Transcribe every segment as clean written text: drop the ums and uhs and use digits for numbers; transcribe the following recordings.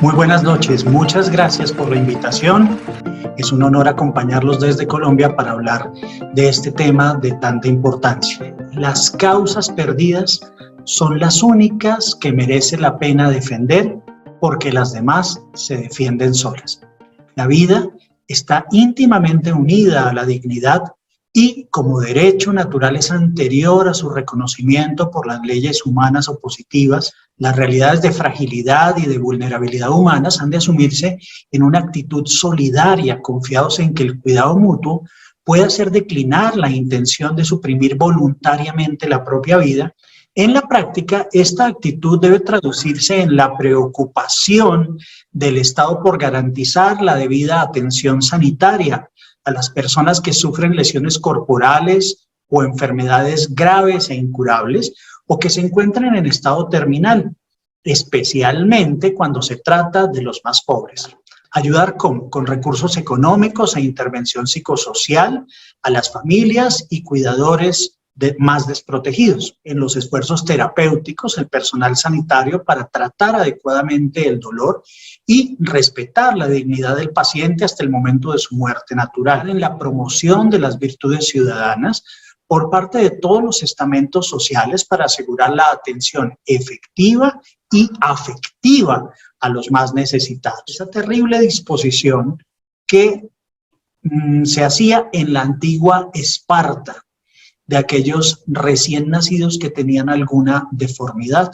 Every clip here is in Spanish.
Muy buenas noches, muchas gracias por la invitación. Es un honor acompañarlos desde Colombia para hablar de este tema de tanta importancia. Las causas perdidas son las únicas que merece la pena defender porque las demás se defienden solas. La vida está íntimamente unida a la dignidad y como derecho natural es anterior a su reconocimiento por las leyes humanas o positivas, las realidades de fragilidad y de vulnerabilidad humanas han de asumirse en una actitud solidaria, confiados en que el cuidado mutuo puede hacer declinar la intención de suprimir voluntariamente la propia vida. En la práctica, esta actitud debe traducirse en la preocupación del Estado por garantizar la debida atención sanitaria a las personas que sufren lesiones corporales o enfermedades graves e incurables o que se encuentran en estado terminal, especialmente cuando se trata de los más pobres. Ayudar con recursos económicos e intervención psicosocial a las familias y cuidadores más desprotegidos. En los esfuerzos terapéuticos, el personal sanitario para tratar adecuadamente el dolor y respetar la dignidad del paciente hasta el momento de su muerte natural. En la promoción de las virtudes ciudadanas por parte de todos los estamentos sociales para asegurar la atención efectiva y afectiva a los más necesitados. Esa terrible disposición que se hacía en la antigua Esparta, de aquellos recién nacidos que tenían alguna deformidad.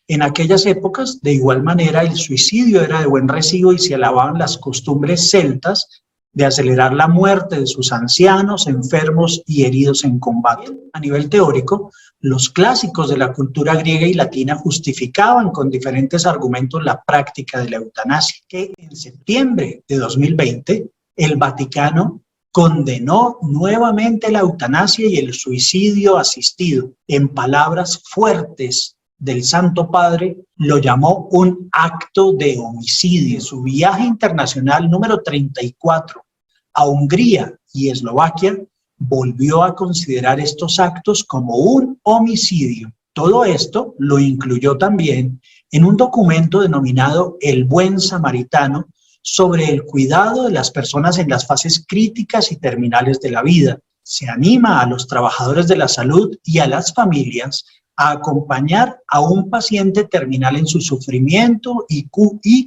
En aquellas épocas, de igual manera, el suicidio era de buen recibo y se alababan las costumbres celtas de acelerar la muerte de sus ancianos, enfermos y heridos en combate. A nivel teórico, los clásicos de la cultura griega y latina justificaban con diferentes argumentos la práctica de la eutanasia, que en septiembre de 2020 el Vaticano condenó nuevamente la eutanasia y el suicidio asistido. En palabras fuertes del Santo Padre, lo llamó un acto de homicidio. Su viaje internacional número 34 a Hungría y Eslovaquia volvió a considerar estos actos como un homicidio. Todo esto lo incluyó también en un documento denominado El Buen Samaritano, sobre el cuidado de las personas en las fases críticas y terminales de la vida. Se anima a los trabajadores de la salud y a las familias a acompañar a un paciente terminal en su sufrimiento y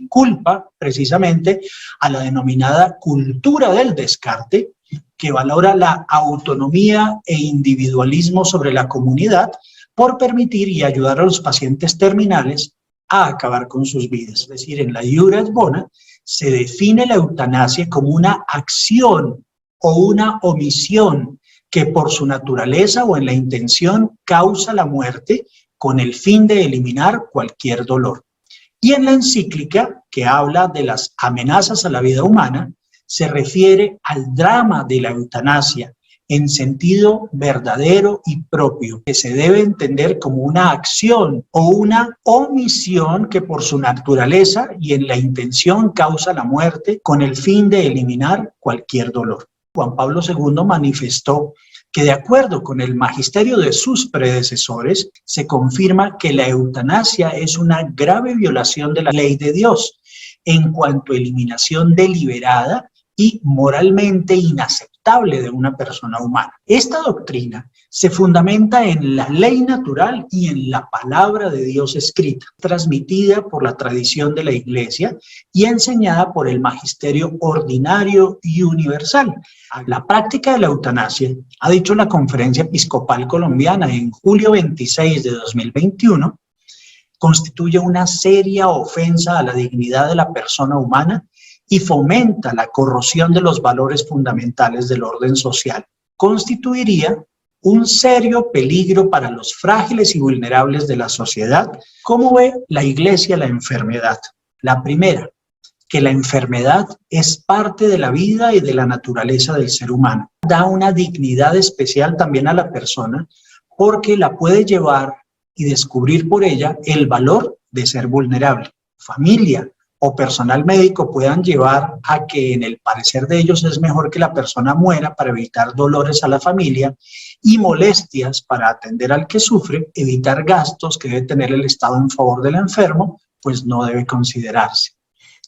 culpa precisamente a la denominada cultura del descarte, que valora la autonomía e individualismo sobre la comunidad por permitir y ayudar a los pacientes terminales a acabar con sus vidas. Es decir, en la Iura et Bona se define la eutanasia como una acción o una omisión que por su naturaleza o en la intención causa la muerte con el fin de eliminar cualquier dolor. Y en la encíclica, que habla de las amenazas a la vida humana, se refiere al drama de la eutanasia en sentido verdadero y propio, que se debe entender como una acción o una omisión que por su naturaleza y en la intención causa la muerte con el fin de eliminar cualquier dolor. Juan Pablo II manifestó que de acuerdo con el magisterio de sus predecesores, se confirma que la eutanasia es una grave violación de la ley de Dios en cuanto a eliminación deliberada y moralmente inaceptable de una persona humana. Esta doctrina se fundamenta en la ley natural y en la palabra de Dios escrita, transmitida por la tradición de la Iglesia y enseñada por el magisterio ordinario y universal. La práctica de la eutanasia, ha dicho la Conferencia Episcopal Colombiana en julio 26 de 2021, constituye una seria ofensa a la dignidad de la persona humana y fomenta la corrosión de los valores fundamentales del orden social. Constituiría un serio peligro para los frágiles y vulnerables de la sociedad. ¿Cómo ve la Iglesia la enfermedad? La primera, que la enfermedad es parte de la vida y de la naturaleza del ser humano. Da una dignidad especial también a la persona porque la puede llevar y descubrir por ella el valor de ser vulnerable. Familia o personal médico puedan llevar a que en el parecer de ellos es mejor que la persona muera para evitar dolores a la familia y molestias para atender al que sufre, evitar gastos que debe tener el Estado en favor del enfermo, pues no debe considerarse.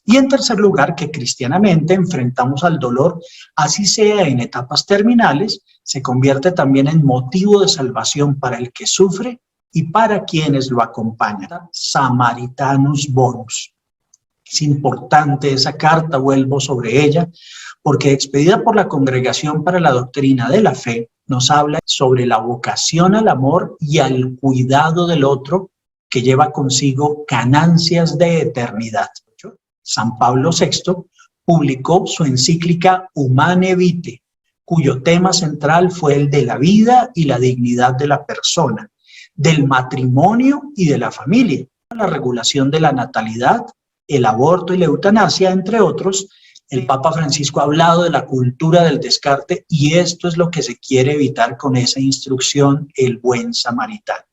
Y en tercer lugar, que cristianamente enfrentamos al dolor, así sea en etapas terminales, se convierte también en motivo de salvación para el que sufre y para quienes lo acompañan. Samaritanus Bonus. Es importante esa carta, vuelvo sobre ella, porque expedida por la Congregación para la Doctrina de la Fe, nos habla sobre la vocación al amor y al cuidado del otro, que lleva consigo ganancias de eternidad. San Pablo VI publicó su encíclica Humane Vitae, cuyo tema central fue el de la vida y la dignidad de la persona, del matrimonio y de la familia, la regulación de la natalidad, el aborto y la eutanasia, entre otros. El Papa Francisco ha hablado de la cultura del descarte y esto es lo que se quiere evitar con esa instrucción, el buen samaritano.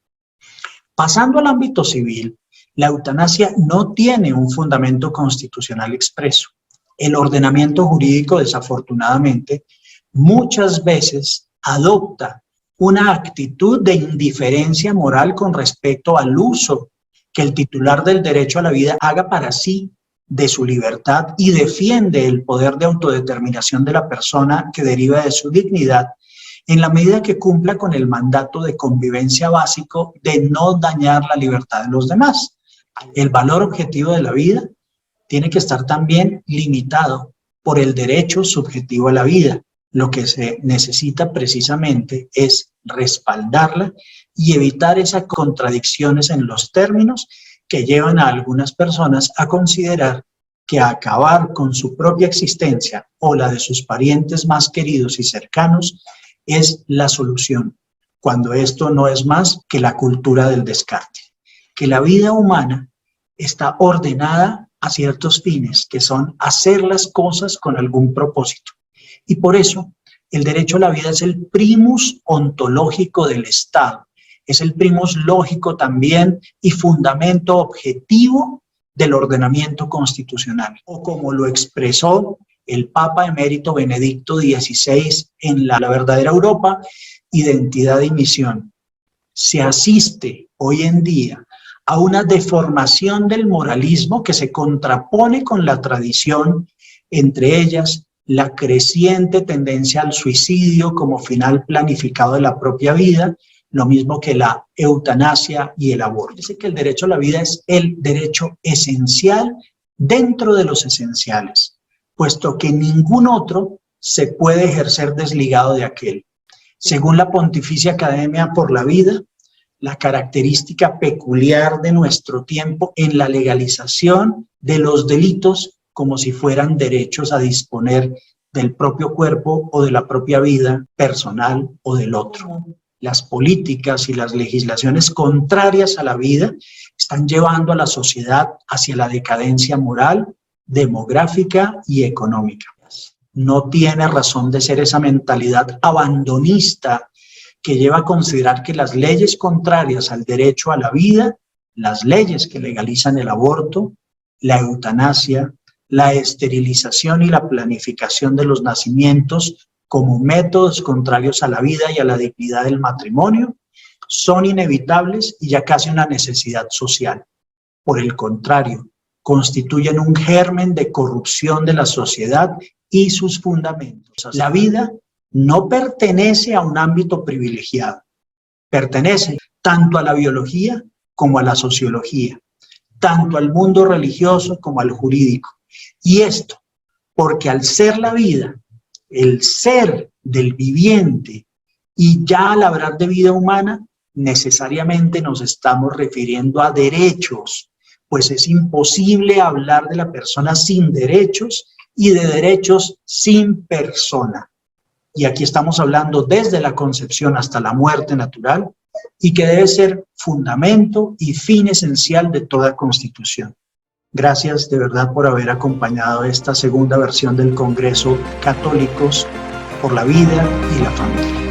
Pasando al ámbito civil, la eutanasia no tiene un fundamento constitucional expreso. El ordenamiento jurídico, desafortunadamente, muchas veces adopta una actitud de indiferencia moral con respecto al uso que el titular del derecho a la vida haga para sí de su libertad y defiende el poder de autodeterminación de la persona que deriva de su dignidad, en la medida que cumpla con el mandato de convivencia básico de no dañar la libertad de los demás. El valor objetivo de la vida tiene que estar también limitado por el derecho subjetivo a la vida. Lo que se necesita precisamente es respaldarla y evitar esas contradicciones en los términos que llevan a algunas personas a considerar que acabar con su propia existencia o la de sus parientes más queridos y cercanos es la solución, cuando esto no es más que la cultura del descarte. Que la vida humana está ordenada a ciertos fines, que son hacer las cosas con algún propósito. Y por eso el derecho a la vida es el primus ontológico del Estado, es el primus lógico también y fundamento objetivo del ordenamiento constitucional, o como lo expresó el Papa emérito Benedicto XVI en La verdadera Europa, Identidad y Misión. Se asiste hoy en día a una deformación del moralismo que se contrapone con la tradición, entre ellas la creciente tendencia al suicidio como final planificado de la propia vida, lo mismo que la eutanasia y el aborto. Dice que el derecho a la vida es el derecho esencial dentro de los esenciales, puesto que ningún otro se puede ejercer desligado de aquel. Según la Pontificia Academia por la Vida, la característica peculiar de nuestro tiempo en la legalización de los delitos como si fueran derechos a disponer del propio cuerpo o de la propia vida personal o del otro. Las políticas y las legislaciones contrarias a la vida están llevando a la sociedad hacia la decadencia moral, demográfica y económica. No tiene razón de ser esa mentalidad abandonista que lleva a considerar que las leyes contrarias al derecho a la vida, las leyes que legalizan el aborto, la eutanasia, la esterilización y la planificación de los nacimientos como métodos contrarios a la vida y a la dignidad del matrimonio, son inevitables y ya casi una necesidad social. Por el contrario, constituyen un germen de corrupción de la sociedad y sus fundamentos. La vida no pertenece a un ámbito privilegiado, pertenece tanto a la biología como a la sociología, tanto al mundo religioso como al jurídico. Y esto, porque al ser la vida, el ser del viviente, y ya al hablar de vida humana, necesariamente nos estamos refiriendo a derechos, pues es imposible hablar de la persona sin derechos y de derechos sin persona. Y aquí estamos hablando desde la concepción hasta la muerte natural, y que debe ser fundamento y fin esencial de toda constitución. Gracias de verdad por haber acompañado esta segunda versión del Congreso Católicos por la Vida y la Familia.